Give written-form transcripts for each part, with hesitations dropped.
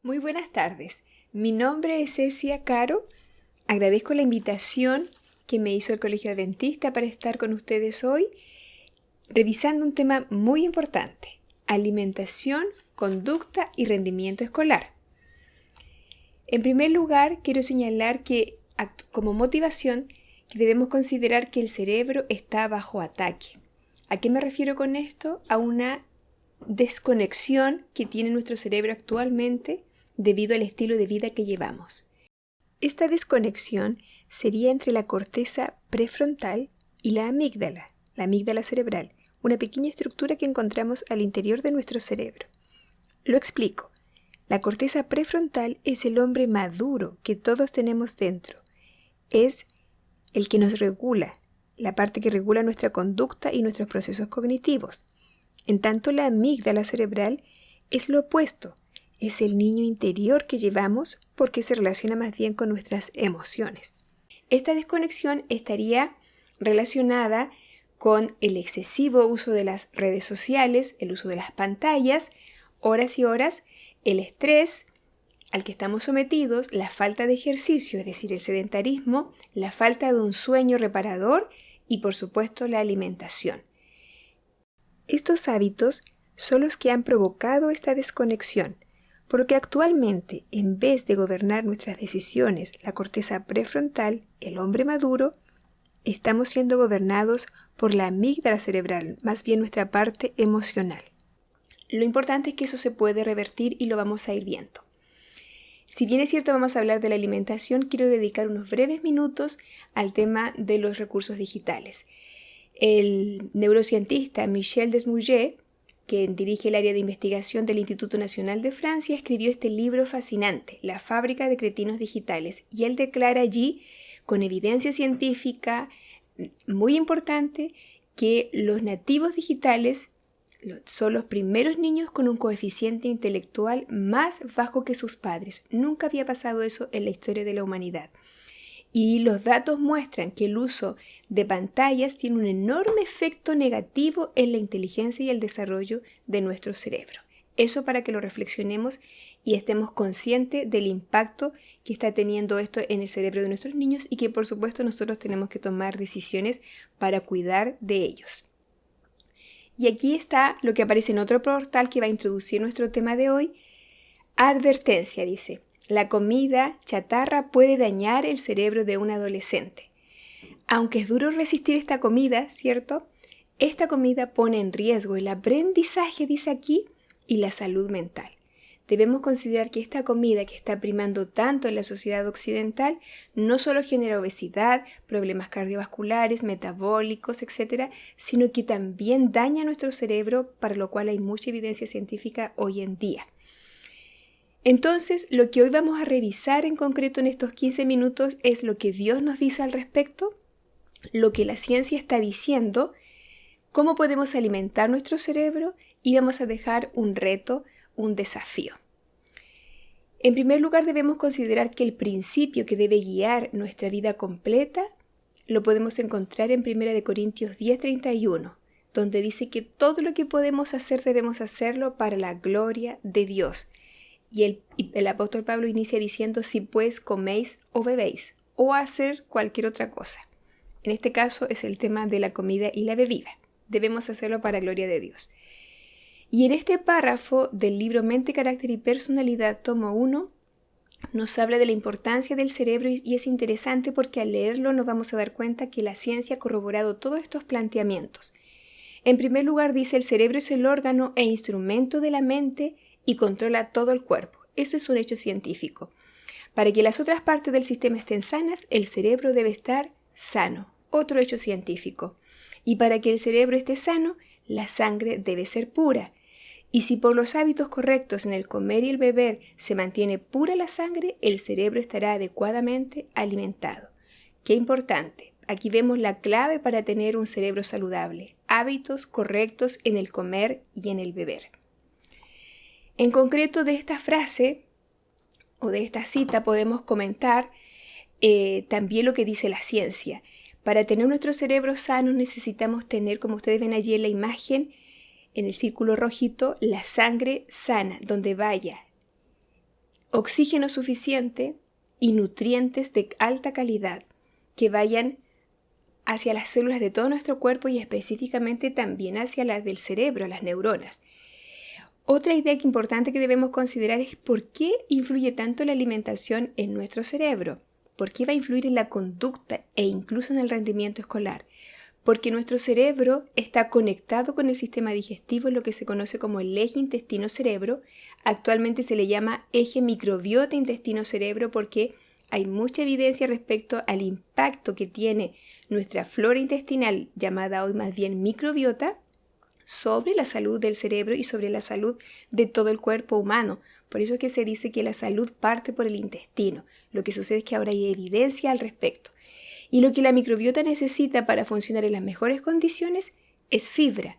Muy buenas tardes. Mi nombre es Cecia Caro. Agradezco la invitación que me hizo el Colegio Adventista para estar con ustedes hoy, revisando un tema muy importante: alimentación, conducta y rendimiento escolar. En primer lugar, quiero señalar que, como motivación, que debemos considerar que el cerebro está bajo ataque. ¿A qué me refiero con esto? A una desconexión que tiene nuestro cerebro actualmente debido al estilo de vida que llevamos. Esta desconexión sería entre la corteza prefrontal y la amígdala cerebral, una pequeña estructura que encontramos al interior de nuestro cerebro. Lo explico. La corteza prefrontal es el hombre maduro que todos tenemos dentro. Es el que nos regula, la parte que regula nuestra conducta y nuestros procesos cognitivos. En tanto, la amígdala cerebral es lo opuesto. Es el niño interior que llevamos porque se relaciona más bien con nuestras emociones. Esta desconexión estaría relacionada con el excesivo uso de las redes sociales, el uso de las pantallas, horas y horas, el estrés al que estamos sometidos, la falta de ejercicio, es decir, el sedentarismo, la falta de un sueño reparador y, por supuesto, la alimentación. Estos hábitos son los que han provocado esta desconexión, porque actualmente, en vez de gobernar nuestras decisiones, la corteza prefrontal, el hombre maduro, estamos siendo gobernados por la amígdala cerebral, más bien nuestra parte emocional. Lo importante es que eso se puede revertir y lo vamos a ir viendo. Si bien es cierto vamos a hablar de la alimentación, quiero dedicar unos breves minutos al tema de los recursos digitales. El neurocientista Michel Desmouget, que dirige el área de investigación del Instituto Nacional de Francia, escribió este libro fascinante, La fábrica de cretinos digitales, y él declara allí, con evidencia científica muy importante, que los nativos digitales son los primeros niños con un coeficiente intelectual más bajo que sus padres. Nunca había pasado eso en la historia de la humanidad. Y los datos muestran que el uso de pantallas tiene un enorme efecto negativo en la inteligencia y el desarrollo de nuestro cerebro. Eso para que lo reflexionemos y estemos conscientes del impacto que está teniendo esto en el cerebro de nuestros niños y que por supuesto nosotros tenemos que tomar decisiones para cuidar de ellos. Y aquí está lo que aparece en otro portal que va a introducir nuestro tema de hoy. Advertencia, dice: la comida chatarra puede dañar el cerebro de un adolescente. Aunque es duro resistir esta comida, ¿cierto? Esta comida pone en riesgo el aprendizaje, dice aquí, y la salud mental. Debemos considerar que esta comida que está primando tanto en la sociedad occidental no solo genera obesidad, problemas cardiovasculares, metabólicos, etc., sino que también daña nuestro cerebro, para lo cual hay mucha evidencia científica hoy en día. Entonces, lo que hoy vamos a revisar en concreto en estos 15 minutos es lo que Dios nos dice al respecto, lo que la ciencia está diciendo, cómo podemos alimentar nuestro cerebro y vamos a dejar un reto, un desafío. En primer lugar, debemos considerar que el principio que debe guiar nuestra vida completa lo podemos encontrar en 1 Corintios 10:31, donde dice que todo lo que podemos hacer debemos hacerlo para la gloria de Dios. Y el apóstol Pablo inicia diciendo: si pues coméis o bebéis, o hacer cualquier otra cosa. En este caso es el tema de la comida y la bebida. Debemos hacerlo para gloria de Dios. Y en este párrafo del libro Mente, Carácter y Personalidad, tomo 1, nos habla de la importancia del cerebro y es interesante porque al leerlo nos vamos a dar cuenta que la ciencia ha corroborado todos estos planteamientos. En primer lugar dice: el cerebro es el órgano e instrumento de la mente y controla todo el cuerpo. Eso es un hecho científico. Para que las otras partes del sistema estén sanas, el cerebro debe estar sano. Otro hecho científico. Y para que el cerebro esté sano, la sangre debe ser pura. Y si por los hábitos correctos en el comer y el beber se mantiene pura la sangre, el cerebro estará adecuadamente alimentado. Qué importante. Aquí vemos la clave para tener un cerebro saludable. Hábitos correctos en el comer y en el beber. En concreto, de esta frase o de esta cita podemos comentar también lo que dice la ciencia. Para tener nuestro cerebro sano necesitamos tener, como ustedes ven allí en la imagen, en el círculo rojito, la sangre sana, donde vaya oxígeno suficiente y nutrientes de alta calidad que vayan hacia las células de todo nuestro cuerpo y específicamente también hacia las del cerebro, las neuronas. Otra idea importante que debemos considerar es por qué influye tanto la alimentación en nuestro cerebro, por qué va a influir en la conducta e incluso en el rendimiento escolar. Porque nuestro cerebro está conectado con el sistema digestivo, lo que se conoce como el eje intestino-cerebro. Actualmente se le llama eje microbiota intestino-cerebro porque hay mucha evidencia respecto al impacto que tiene nuestra flora intestinal, llamada hoy más bien microbiota, sobre la salud del cerebro y sobre la salud de todo el cuerpo humano. Por eso es que se dice que la salud parte por el intestino. Lo que sucede es que ahora hay evidencia al respecto. Y lo que la microbiota necesita para funcionar en las mejores condiciones es fibra.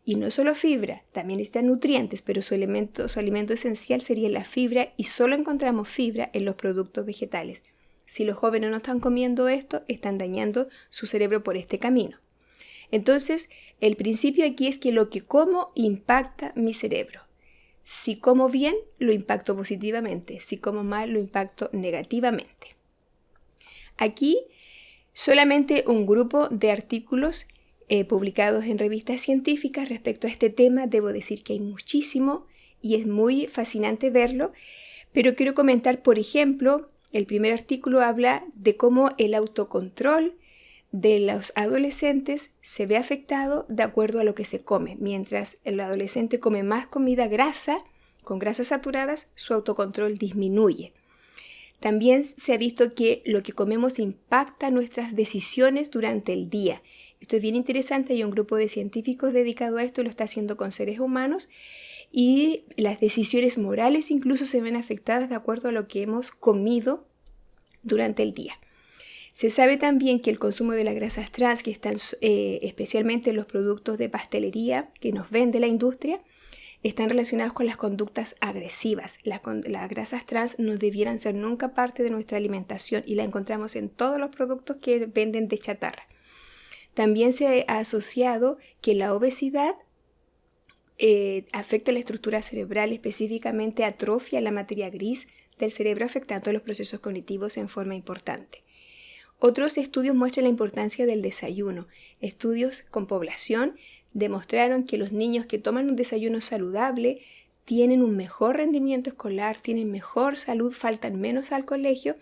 Y no solo fibra, también necesita nutrientes, pero su alimento esencial sería la fibra y solo encontramos fibra en los productos vegetales. Si los jóvenes no están comiendo esto, están dañando su cerebro por este camino. Entonces, el principio aquí es que lo que como impacta mi cerebro. Si como bien, lo impacto positivamente. Si como mal, lo impacto negativamente. Aquí, solamente un grupo de artículos publicados en revistas científicas respecto a este tema. Debo decir que hay muchísimo y es muy fascinante verlo, pero quiero comentar, por ejemplo, el primer artículo habla de cómo el autocontrol de los adolescentes se ve afectado de acuerdo a lo que se come. Mientras el adolescente come más comida grasa, con grasas saturadas, su autocontrol disminuye. También se ha visto que lo que comemos impacta nuestras decisiones durante el día. Esto es bien interesante, hay un grupo de científicos dedicado a esto, lo está haciendo con seres humanos y las decisiones morales incluso se ven afectadas de acuerdo a lo que hemos comido durante el día. Se sabe también que el consumo de las grasas trans, que están especialmente en los productos de pastelería que nos vende la industria, están relacionados con las conductas agresivas. Las grasas trans no debieran ser nunca parte de nuestra alimentación y la encontramos en todos los productos que venden de chatarra. También se ha asociado que la obesidad afecta la estructura cerebral, específicamente atrofia la materia gris del cerebro, afectando los procesos cognitivos en forma importante. Otros estudios muestran la importancia del desayuno. Estudios con población demostraron que los niños que toman un desayuno saludable tienen un mejor rendimiento escolar, tienen mejor salud, faltan menos al colegio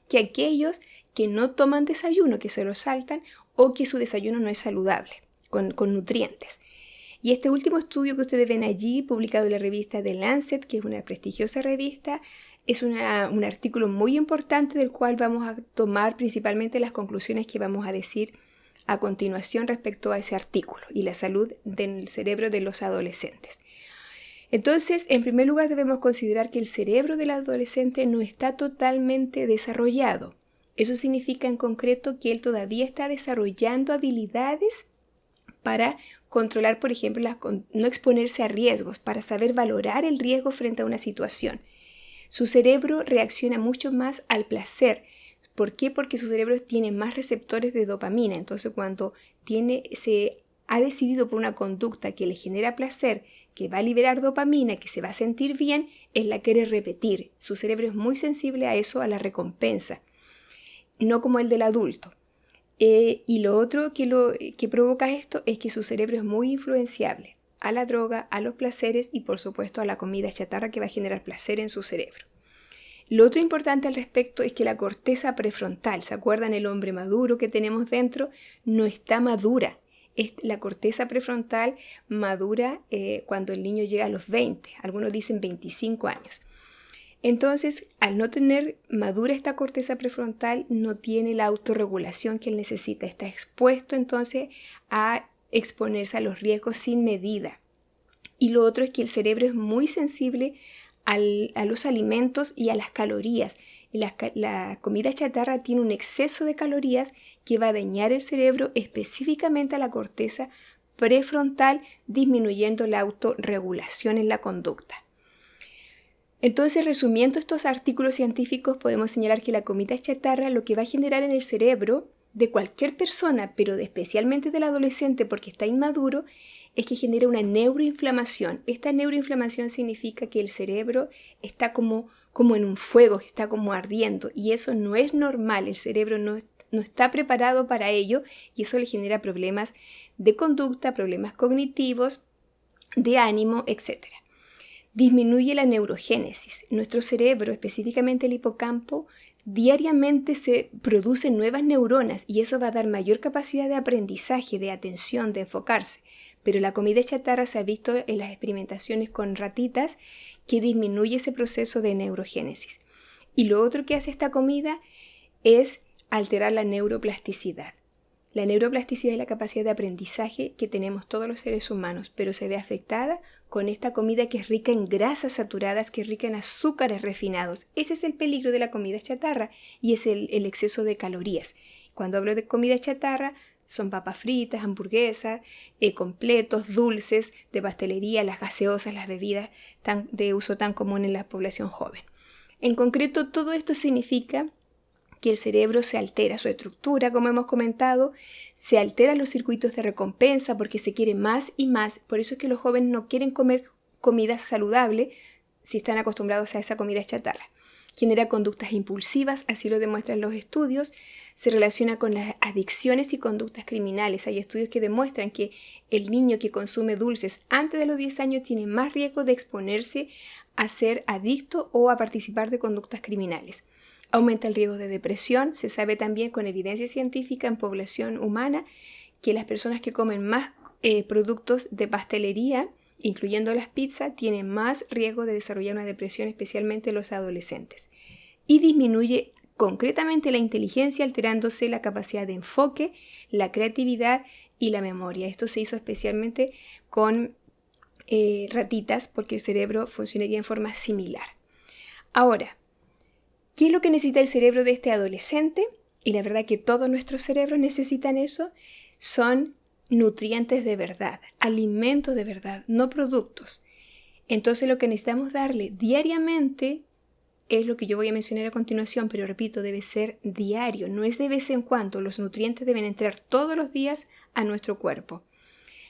que aquellos que no toman desayuno, que se lo saltan o que su desayuno no es saludable, con nutrientes. Y este último estudio que ustedes ven allí, publicado en la revista The Lancet, que es una prestigiosa revista, es un artículo muy importante del cual vamos a tomar principalmente las conclusiones que vamos a decir a continuación respecto a ese artículo y la salud del cerebro de los adolescentes. Entonces, en primer lugar debemos considerar que el cerebro del adolescente no está totalmente desarrollado. Eso significa en concreto que él todavía está desarrollando habilidades para controlar, por ejemplo, no exponerse a riesgos, para saber valorar el riesgo frente a una situación. Su cerebro reacciona mucho más al placer. ¿Por qué? Porque su cerebro tiene más receptores de dopamina. Entonces, cuando se ha decidido por una conducta que le genera placer, que va a liberar dopamina, que se va a sentir bien, él la quiere repetir. Su cerebro es muy sensible a eso, a la recompensa, no como el del adulto. Y lo otro que provoca esto es que su cerebro es muy influenciable a la droga, a los placeres y por supuesto a la comida chatarra que va a generar placer en su cerebro. Lo otro importante al respecto es que la corteza prefrontal, ¿se acuerdan el hombre maduro que tenemos dentro? No está madura. La corteza prefrontal madura cuando el niño llega a los 20, algunos dicen 25 años. Entonces, al no tener madura esta corteza prefrontal, no tiene la autorregulación que él necesita. Está expuesto entonces a exponerse a los riesgos sin medida. Y lo otro es que el cerebro es muy sensible a los alimentos y a las calorías. La comida chatarra tiene un exceso de calorías que va a dañar el cerebro, específicamente a la corteza prefrontal, disminuyendo la autorregulación en la conducta. Entonces, resumiendo estos artículos científicos, podemos señalar que la comida chatarra lo que va a generar en el cerebro de cualquier persona, pero especialmente del adolescente porque está inmaduro, es que genera una neuroinflamación. Esta neuroinflamación significa que el cerebro está como como en un fuego que está como ardiendo, y eso no es normal. El cerebro no está preparado para ello, y eso le genera problemas de conducta, problemas cognitivos, de ánimo, etc. Disminuye la neurogénesis. Nuestro cerebro, específicamente el hipocampo, diariamente se producen nuevas neuronas y eso va a dar mayor capacidad de aprendizaje, de atención, de enfocarse. Pero la comida chatarra se ha visto en las experimentaciones con ratitas que disminuye ese proceso de neurogénesis. Y lo otro que hace esta comida es alterar la neuroplasticidad. La neuroplasticidad es la capacidad de aprendizaje que tenemos todos los seres humanos, pero se ve afectada con esta comida que es rica en grasas saturadas, que es rica en azúcares refinados. Ese es el peligro de la comida chatarra y es el exceso de calorías. Cuando hablo de comida chatarra, son papas fritas, hamburguesas, completos, dulces, de pastelería, las gaseosas, las bebidas de uso tan común en la población joven. En concreto, todo esto significa que el cerebro se altera su estructura, como hemos comentado, se alteran los circuitos de recompensa porque se quiere más y más. Por eso es que los jóvenes no quieren comer comida saludable si están acostumbrados a esa comida chatarra. Genera conductas impulsivas, así lo demuestran los estudios, se relaciona con las adicciones y conductas criminales. Hay estudios que demuestran que el niño que consume dulces antes de los 10 años tiene más riesgo de exponerse a ser adicto o a participar de conductas criminales. Aumenta el riesgo de depresión. Se sabe también con evidencia científica en población humana que las personas que comen más productos de pastelería, incluyendo las pizzas, tienen más riesgo de desarrollar una depresión, especialmente los adolescentes. Y disminuye concretamente la inteligencia, alterándose la capacidad de enfoque, la creatividad y la memoria. Esto se hizo especialmente con ratitas porque el cerebro funcionaría en forma similar. Ahora, ¿qué es lo que necesita el cerebro de este adolescente? Y la verdad que todos nuestros cerebros necesitan eso. Son nutrientes de verdad, alimentos de verdad, no productos. Entonces lo que necesitamos darle diariamente es lo que yo voy a mencionar a continuación, pero repito, debe ser diario, no es de vez en cuando. Los nutrientes deben entrar todos los días a nuestro cuerpo.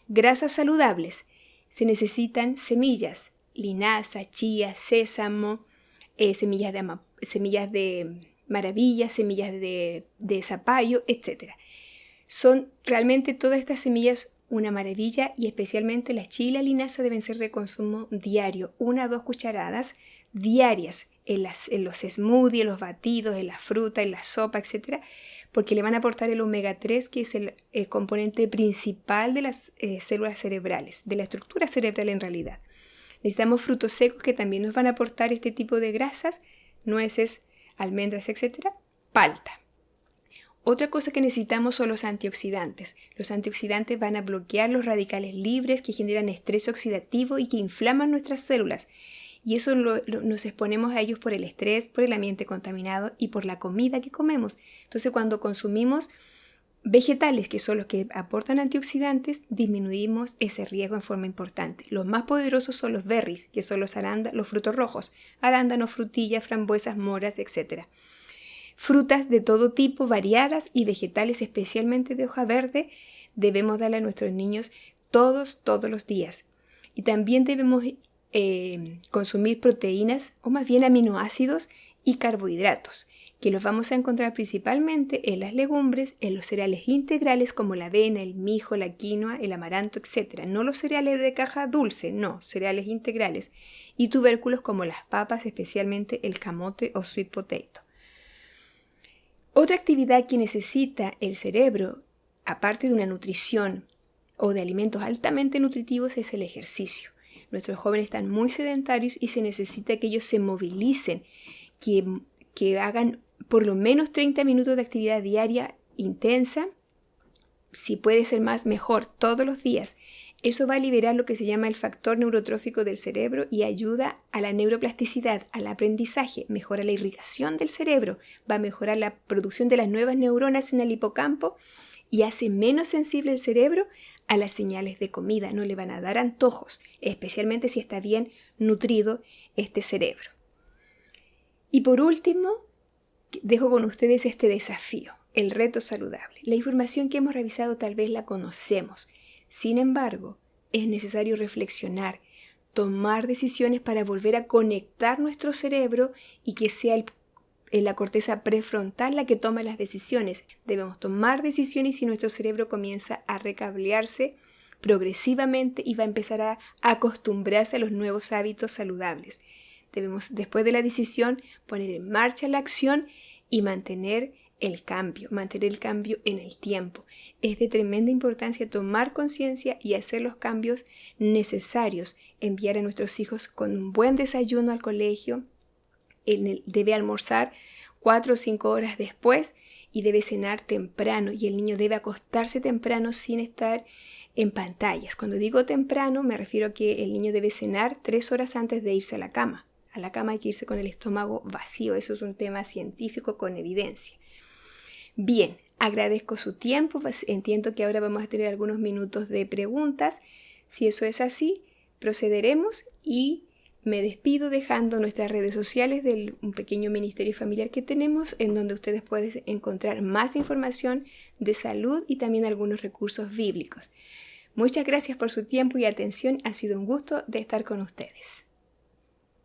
Grasas saludables. Se necesitan semillas, linaza, chía, sésamo, semillas de maravilla, semillas de zapallo, etc. Son realmente todas estas semillas una maravilla y especialmente la chía y la linaza deben ser de consumo diario, 1 a 2 cucharadas diarias en los smoothies, en los batidos, en la fruta, en la sopa, etc. Porque le van a aportar el omega 3, que es el componente principal de las células cerebrales, de la estructura cerebral en realidad. Necesitamos frutos secos que también nos van a aportar este tipo de grasas, nueces, almendras, etc. Palta. Otra cosa que necesitamos son los antioxidantes. Los antioxidantes van a bloquear los radicales libres que generan estrés oxidativo y que inflaman nuestras células. Y eso nos exponemos a ellos por el estrés, por el ambiente contaminado y por la comida que comemos. Entonces, cuando consumimos vegetales, que son los que aportan antioxidantes, disminuimos ese riesgo en forma importante. Los más poderosos son los berries, que son los frutos rojos, arándanos, frutillas, frambuesas, moras, etc. Frutas de todo tipo, variadas, y vegetales, especialmente de hoja verde, debemos darle a nuestros niños todos los días. Y también debemos consumir proteínas, o más bien aminoácidos y carbohidratos, que los vamos a encontrar principalmente en las legumbres, en los cereales integrales como la avena, el mijo, la quinoa, el amaranto, etc. No los cereales de caja dulce, no, cereales integrales. Y tubérculos como las papas, especialmente el camote o sweet potato. Otra actividad que necesita el cerebro, aparte de una nutrición o de alimentos altamente nutritivos, es el ejercicio. Nuestros jóvenes están muy sedentarios y se necesita que ellos se movilicen, que hagan por lo menos 30 minutos de actividad diaria intensa. Si puede ser más, mejor, todos los días. Eso va a liberar lo que se llama el factor neurotrófico del cerebro y ayuda a la neuroplasticidad, al aprendizaje, mejora la irrigación del cerebro, va a mejorar la producción de las nuevas neuronas en el hipocampo y hace menos sensible el cerebro a las señales de comida. No le van a dar antojos, especialmente si está bien nutrido este cerebro. Y por último, dejo con ustedes este desafío, el reto saludable. La información que hemos revisado tal vez la conocemos. Sin embargo, es necesario reflexionar tomar decisiones para volver a conectar nuestro cerebro y que sea la corteza prefrontal la que toma las decisiones. Debemos tomar decisiones y nuestro cerebro comienza a recablearse progresivamente y va a empezar a acostumbrarse a los nuevos hábitos saludables. Debemos, después de la decisión, poner en marcha la acción y mantener el cambio en el tiempo. Es de tremenda importancia tomar conciencia y hacer los cambios necesarios. Enviar a nuestros hijos con un buen desayuno al colegio. Debe almorzar 4 o 5 horas después y debe cenar temprano, y el niño debe acostarse temprano sin estar en pantallas. Cuando digo temprano me refiero a que el niño debe cenar 3 horas antes de irse a la cama. A la cama hay que irse con el estómago vacío. Eso es un tema científico con evidencia. Bien, agradezco su tiempo. Entiendo que ahora vamos a tener algunos minutos de preguntas. Si eso es así, procederemos y me despido dejando nuestras redes sociales de un pequeño ministerio familiar que tenemos, en donde ustedes pueden encontrar más información de salud y también algunos recursos bíblicos. Muchas gracias por su tiempo y atención. Ha sido un gusto de estar con ustedes.